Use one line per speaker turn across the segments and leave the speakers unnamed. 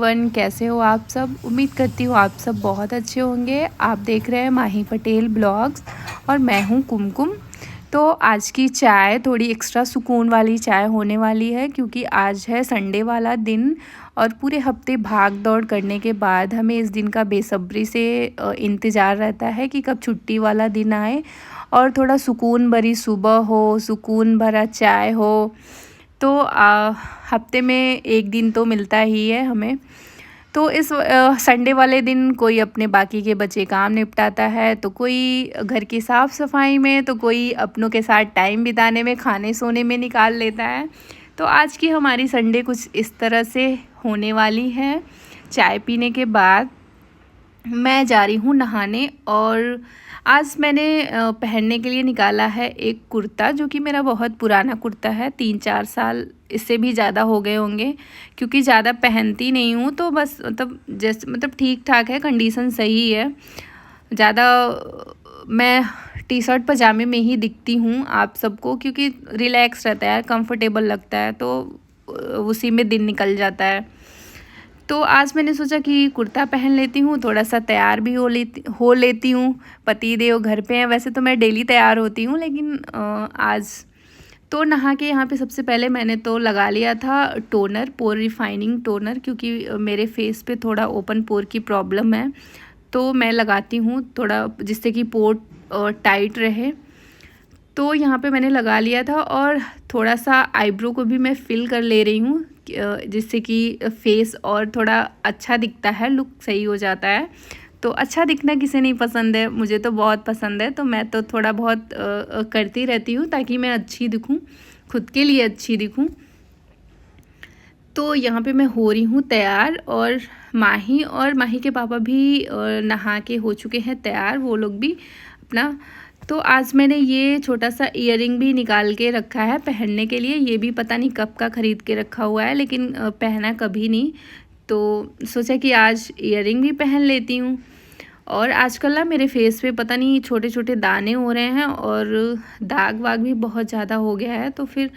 Everyone, कैसे हो आप सब। उम्मीद करती हूँ आप सब बहुत अच्छे होंगे। आप देख रहे हैं माही पटेल ब्लॉग्स और मैं हूँ कुमकुम। तो आज की चाय थोड़ी एक्स्ट्रा सुकून वाली चाय होने वाली है, क्योंकि आज है संडे वाला दिन और पूरे हफ्ते भाग दौड़ करने के बाद हमें इस दिन का बेसब्री से इंतज़ार रहता है कि कब छुट्टी वाला दिन आए और थोड़ा सुकून भरी सुबह हो, सुकून भरा चाय हो। तो हफ्ते में एक दिन तो मिलता ही है हमें। तो इस संडे वाले दिन कोई अपने बाकी के बचे काम निपटाता है, तो कोई घर की साफ़ सफाई में, तो कोई अपनों के साथ टाइम बिताने में, खाने सोने में निकाल लेता है। तो आज की हमारी संडे कुछ इस तरह से होने वाली है। चाय पीने के बाद मैं जा रही हूँ नहाने और आज मैंने पहनने के लिए निकाला है एक कुर्ता, जो कि मेरा बहुत पुराना कुर्ता है। 3-4 साल इससे भी ज़्यादा हो गए होंगे, क्योंकि ज़्यादा पहनती नहीं हूँ। तो बस मतलब ठीक ठाक है, कंडीशन सही है। ज़्यादा मैं टी शर्ट पजामे में ही दिखती हूँ आप सबको, क्योंकि रिलैक्स रहता है, कंफर्टेबल लगता है, तो उसी में दिन निकल जाता है। तो आज मैंने सोचा कि कुर्ता पहन लेती हूँ, थोड़ा सा तैयार भी हो लेती हूँ। पति देव घर पे हैं, वैसे तो मैं डेली तैयार होती हूँ, लेकिन आज तो नहा के यहाँ पे सबसे पहले मैंने तो लगा लिया था टोनर, पोर रिफाइनिंग टोनर, क्योंकि मेरे फेस पे थोड़ा ओपन पोर की प्रॉब्लम है। तो मैं लगाती हूँ थोड़ा, जिससे कि पोर टाइट रहे। तो यहाँ पे मैंने लगा लिया था और थोड़ा सा आईब्रो को भी मैं फिल कर ले रही हूँ, जिससे कि फेस और थोड़ा अच्छा दिखता है, लुक सही हो जाता है। तो अच्छा दिखना किसे नहीं पसंद है, मुझे तो बहुत पसंद है। तो मैं तो थोड़ा बहुत करती रहती हूँ, ताकि मैं अच्छी दिखूँ, खुद के लिए अच्छी दिखूँ। तो यहाँ पे मैं हो रही हूँ तैयार, और माही के पापा भी नहा के हो चुके हैं तैयार, वो लोग भी अपना। तो आज मैंने ये छोटा सा ईयरिंग भी निकाल के रखा है पहनने के लिए। ये भी पता नहीं कब का ख़रीद के रखा हुआ है, लेकिन पहना कभी नहीं। तो सोचा कि आज ईयरिंग भी पहन लेती हूँ। और आजकल ना मेरे फेस पे पता नहीं छोटे छोटे दाने हो रहे हैं और दाग वाग भी बहुत ज़्यादा हो गया है। तो फिर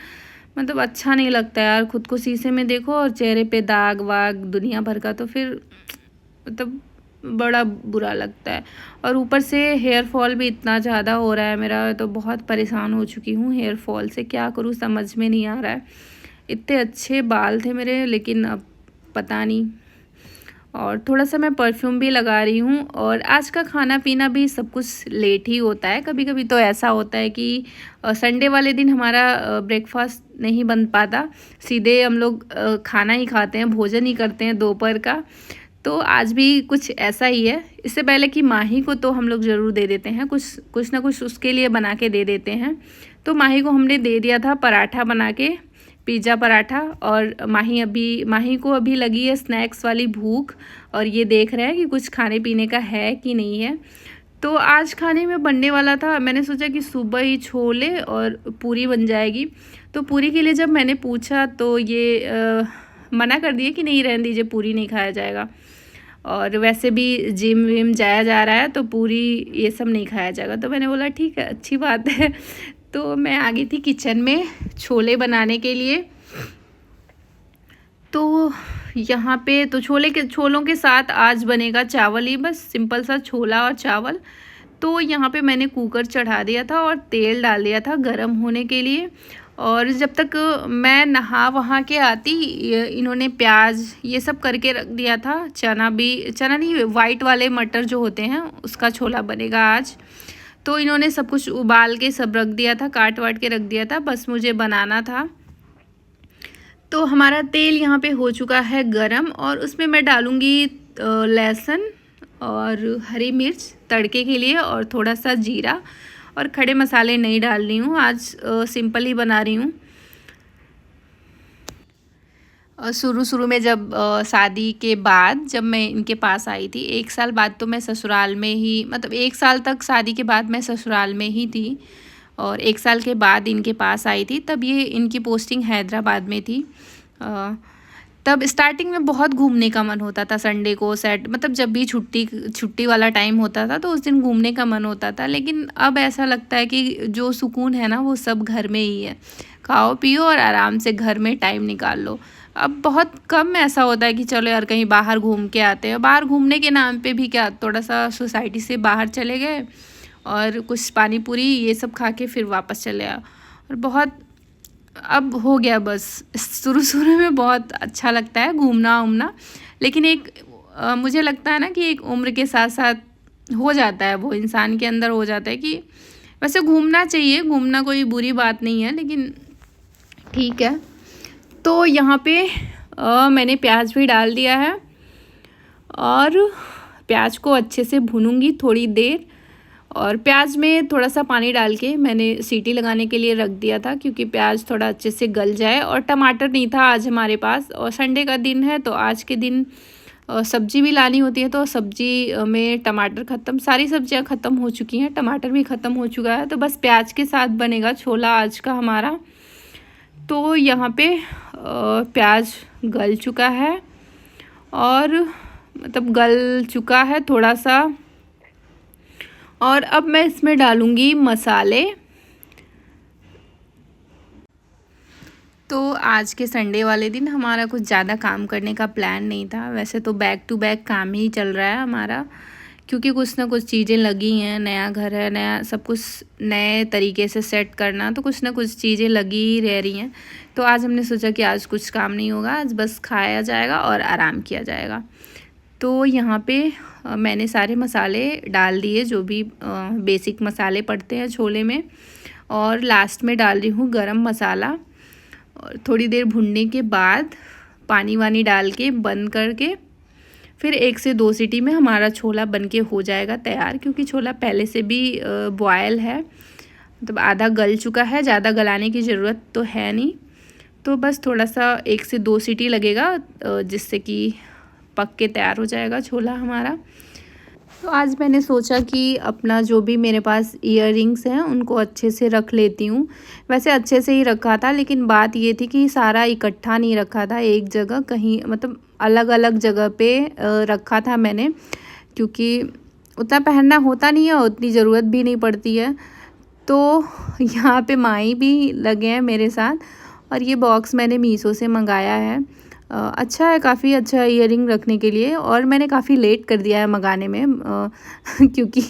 मतलब अच्छा नहीं लगता यार, खुद को शीशे में देखो और चेहरे पे दाग वाग दुनिया भर का, तो फिर मतलब बड़ा बुरा लगता है। और ऊपर से हेयर फॉल भी इतना ज़्यादा हो रहा है मेरा, तो बहुत परेशान हो चुकी हूँ हेयर फॉल से। क्या करूँ समझ में नहीं आ रहा है। इतने अच्छे बाल थे मेरे, लेकिन अब पता नहीं। और थोड़ा सा मैं परफ्यूम भी लगा रही हूँ। और आज का खाना पीना भी सब कुछ लेट ही होता है। कभी कभी तो ऐसा होता है कि संडे वाले दिन हमारा ब्रेकफास्ट नहीं बन पाता, सीधे हम लोग खाना ही खाते हैं, भोजन ही करते हैं दोपहर का। तो आज भी कुछ ऐसा ही है। इससे पहले कि माही को तो हम लोग ज़रूर दे देते हैं, कुछ ना कुछ उसके लिए बना के दे देते हैं। तो माही को हमने दे दिया था पराठा बना के, पिज़्ज़ा पराठा। और माही को अभी लगी है स्नैक्स वाली भूख, और ये देख रहे हैं कि कुछ खाने पीने का है कि नहीं है। तो आज खाने में बनने वाला था, मैंने सोचा कि सुबह ही छोले और पूरी बन जाएगी। तो पूरी के लिए जब मैंने पूछा, तो ये मना कर दिए कि नहीं, रहने दीजिए, पूरी नहीं खाया जाएगा। और वैसे भी जिम विम जाया जा रहा है, तो पूरी ये सब नहीं खाया जाएगा। तो मैंने बोला ठीक है, अच्छी बात है। तो मैं आ गई थी किचन में छोले बनाने के लिए। तो यहाँ पे तो छोलों के साथ आज बनेगा चावल ही, बस सिंपल सा छोला और चावल। तो यहाँ पे मैंने कुकर चढ़ा दिया था और तेल डाल दिया था गरम होने के लिए। और जब तक मैं नहा वहा के आती, इन्होंने प्याज ये सब करके रख दिया था। चना नहीं, वाइट वाले मटर जो होते हैं, उसका छोला बनेगा आज। तो इन्होंने सब कुछ उबाल के सब रख दिया था, काट वाट के रख दिया था, बस मुझे बनाना था। तो हमारा तेल यहाँ पे हो चुका है गरम, और उसमें मैं डालूँगी लहसुन और हरी मिर्च तड़के के लिए, और थोड़ा सा जीरा। और खड़े मसाले नहीं डाल रही हूँ आज, सिंपल ही बना रही हूँ। शुरू में जब शादी के बाद जब मैं इनके पास आई थी, 1 साल बाद, तो मैं ससुराल में ही, मतलब 1 साल तक शादी के बाद मैं ससुराल में ही थी। और 1 साल के बाद इनके पास आई थी, तब ये इनकी पोस्टिंग हैदराबाद में थी। तब स्टार्टिंग में बहुत घूमने का मन होता था संडे को, मतलब जब भी छुट्टी वाला टाइम होता था, तो उस दिन घूमने का मन होता था। लेकिन अब ऐसा लगता है कि जो सुकून है ना, वो सब घर में ही है। खाओ पियो और आराम से घर में टाइम निकाल लो। अब बहुत कम ऐसा होता है कि चलो यार कहीं बाहर घूम के आते हैं। बाहर घूमने के नाम पे भी क्या, थोड़ा सा सोसाइटी से बाहर चले गए और कुछ पानी पूरी ये सब खा के फिर वापस चले आए। और बहुत अब हो गया बस। शुरू शुरू में बहुत अच्छा लगता है घूमना उमना, लेकिन एक मुझे लगता है ना कि एक उम्र के साथ साथ हो जाता है, वो इंसान के अंदर हो जाता है कि वैसे घूमना चाहिए, घूमना कोई बुरी बात नहीं है, लेकिन ठीक है। तो यहाँ पे मैंने प्याज भी डाल दिया है और प्याज को अच्छे से भूनूंगी थोड़ी देर। और प्याज में थोड़ा सा पानी डाल के मैंने सीटी लगाने के लिए रख दिया था, क्योंकि प्याज थोड़ा अच्छे से गल जाए। और टमाटर नहीं था आज हमारे पास, और संडे का दिन है तो आज के दिन सब्जी भी लानी होती है, तो सब्जी में टमाटर ख़त्म, सारी सब्जियां ख़त्म हो चुकी हैं, टमाटर भी ख़त्म हो चुका है, तो बस प्याज के साथ बनेगा छोला आज का हमारा। तो यहाँ पे प्याज गल चुका है और मतलब गल चुका है थोड़ा सा। और अब मैं इसमें डालूँगी मसाले। तो आज के संडे वाले दिन हमारा कुछ ज़्यादा काम करने का प्लान नहीं था। वैसे तो बैक टू बैक काम ही चल रहा है हमारा, क्योंकि कुछ ना कुछ चीज़ें लगी हैं, नया घर है, नया सब कुछ नए तरीके से सेट करना, तो कुछ ना कुछ चीज़ें लगी ही रह रही हैं। तो आज हमने सोचा कि आज कुछ काम नहीं होगा, आज बस खाया जाएगा और आराम किया जाएगा। तो यहाँ पे मैंने सारे मसाले डाल दिए, जो भी बेसिक मसाले पड़ते हैं छोले में, और लास्ट में डाल रही हूँ गरम मसाला। और थोड़ी देर भुनने के बाद पानी वानी डाल के बंद करके फिर 1 से 2 सीटी में हमारा छोला बनके हो जाएगा तैयार, क्योंकि छोला पहले से भी बॉयल है, मतलब आधा गल चुका है, ज़्यादा गलाने की ज़रूरत तो है नहीं। तो बस थोड़ा सा 1 से 2 सीटी लगेगा, जिससे कि पक के तैयार हो जाएगा छोला हमारा। तो आज मैंने सोचा कि अपना जो भी मेरे पास इयररिंग्स हैं उनको अच्छे से रख लेती हूँ। वैसे अच्छे से ही रखा था, लेकिन बात ये थी कि सारा इकट्ठा नहीं रखा था एक जगह, कहीं मतलब अलग अलग जगह पे रखा था मैंने, क्योंकि उतना पहनना होता नहीं है और उतनी ज़रूरत भी नहीं पड़ती है। तो यहाँ पे माई भी लगे हैं मेरे साथ। और ये बॉक्स मैंने मीशो से मंगाया है, अच्छा है, काफ़ी अच्छा है इयररिंग रखने के लिए। और मैंने काफ़ी लेट कर दिया है मंगाने में क्योंकि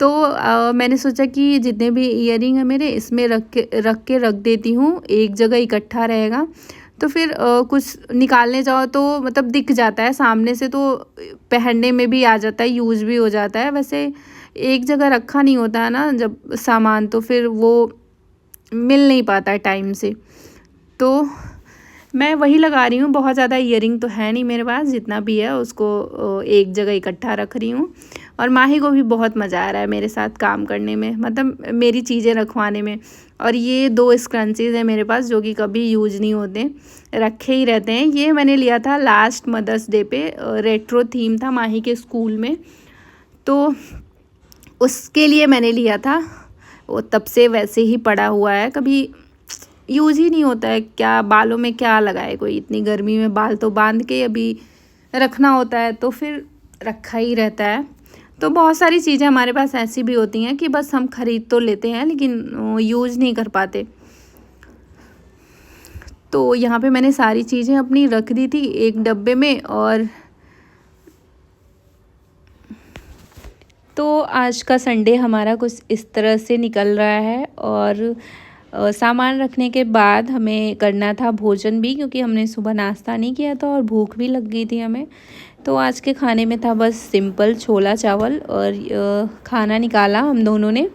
तो मैंने सोचा कि जितने भी इयररिंग है मेरे, इसमें रख देती हूँ, एक जगह इकट्ठा रहेगा। तो फिर कुछ निकालने जाओ तो मतलब दिख जाता है सामने से, तो पहनने में भी आ जाता है, यूज़ भी हो जाता है। वैसे एक जगह रखा नहीं होता है ना जब सामान, तो फिर वो मिल नहीं पाता है टाइम से। तो मैं वही लगा रही हूँ, बहुत ज़्यादा इयररिंग तो है नहीं मेरे पास, जितना भी है उसको एक जगह इकट्ठा रख रही हूँ। और माही को भी बहुत मज़ा आ रहा है मेरे साथ काम करने में, मतलब मेरी चीज़ें रखवाने में। और ये 2 स्क्रंचीज़ हैं मेरे पास जो कि कभी यूज नहीं होते, रखे ही रहते हैं। ये मैंने लिया था लास्ट मदर्स डे पे, रेट्रो थीम था माही के स्कूल में, तो उसके लिए मैंने लिया था। वो तब से वैसे ही पड़ा हुआ है, कभी यूज़ ही नहीं होता है। क्या बालों में क्या लगाए कोई, इतनी गर्मी में बाल तो बांध के अभी रखना होता है, तो फिर रखा ही रहता है। तो बहुत सारी चीज़ें हमारे पास ऐसी भी होती हैं कि बस हम ख़रीद तो लेते हैं लेकिन यूज़ नहीं कर पाते। तो यहाँ पे मैंने सारी चीज़ें अपनी रख दी थी एक डब्बे में। और तो आज का संडे हमारा कुछ इस तरह से निकल रहा है। और सामान रखने के बाद हमें करना था भोजन भी, क्योंकि हमने सुबह नाश्ता नहीं किया था और भूख भी लग गई थी हमें। तो आज के खाने में था बस सिंपल छोला चावल, और खाना निकाला हम दोनों ने,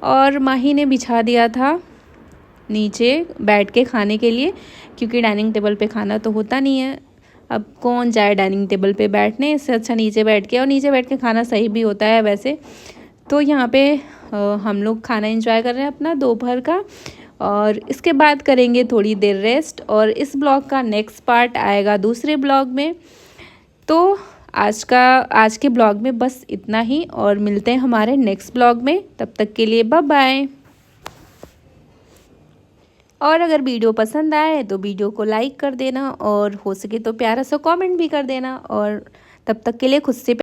और माही ने बिछा दिया था नीचे बैठ के खाने के लिए, क्योंकि डाइनिंग टेबल पे खाना तो होता नहीं है। अब कौन जाए डाइनिंग टेबल पे बैठने, इससे अच्छा नीचे बैठ के, और नीचे बैठ के खाना सही भी होता है वैसे। तो यहाँ पे हम लोग खाना एंजॉय कर रहे हैं अपना दोपहर का, और इसके बाद करेंगे थोड़ी देर रेस्ट। और इस ब्लॉग का नेक्स्ट पार्ट आएगा दूसरे ब्लॉग में। तो आज के ब्लॉग में बस इतना ही, और मिलते हैं हमारे नेक्स्ट ब्लॉग में। तब तक के लिए बाय बाय। और अगर वीडियो पसंद आए तो वीडियो को लाइक कर देना, और हो सके तो प्यारा सा कमेंट भी कर देना। और तब तक के लिए खुद से